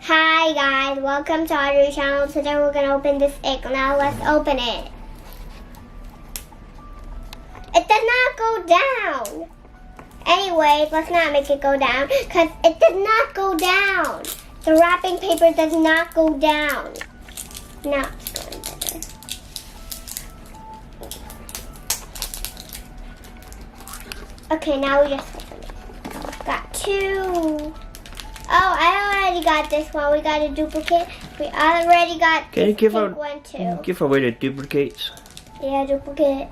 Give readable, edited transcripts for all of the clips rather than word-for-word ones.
Hi guys, welcome to Audrey's channel. Today we're going to open this egg. Now let's open it. It does not go down. Anyways, let's not make it go down because it does not go down. The wrapping paper does not go down. Now it's going better. Okay, now we just open it. Got two. Oh, I already got this one. We got a duplicate. We already got this pink one too. Can you give away the duplicates? Yeah, duplicate.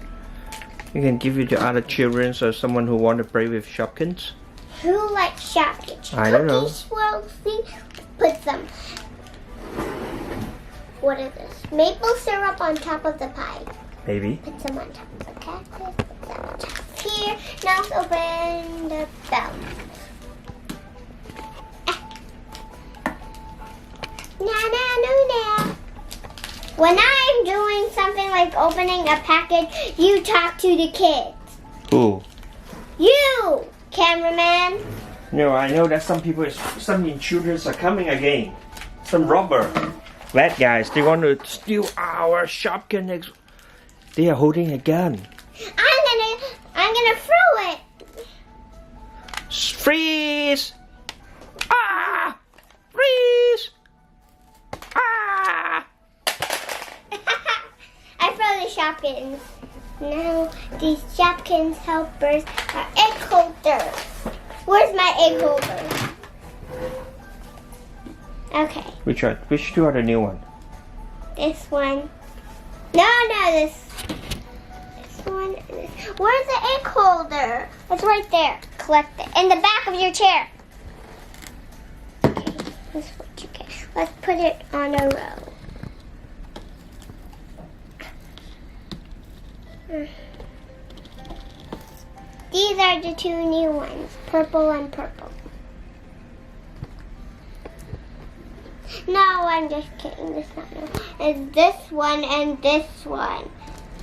You can give it to other children or someone who want to play with Shopkins. Who likes Shopkins? I don't know. Put some. What is this? Maple syrup on top of the pie. Maybe. Put some on top of the cactus. Put some on top of here. Now let's open the bell. When I'm doing something like opening a package, you talk to the kids. Who? You, cameraman. No, I know that some intruders are coming again. Some robber. Bad guys, they want to steal our Shopkins eggs. They are holding a gun. I'm gonna throw it. Freeze! Ah! Freeze! Ah! I throw the Shopkins. Now these Shopkins helpers are egg holders. Where's my egg holder? Okay. Which one? Which two are the new one? This one. No, this one. Where's the egg holder? It's right there. Collect it. In the back of your chair. Okay, that's what you get. Let's put it on a row. These are the two new ones, purple and purple. No, I'm just kidding. This not new. It's this one and this one.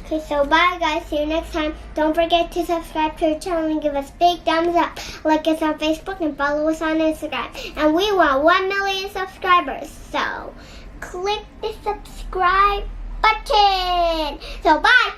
Okay, so bye guys. See you next time. Don't forget to subscribe to our channel and give us big thumbs up. Like us on Facebook and follow us on Instagram. And we want 1 million subscribers. So click the subscribe button. So bye.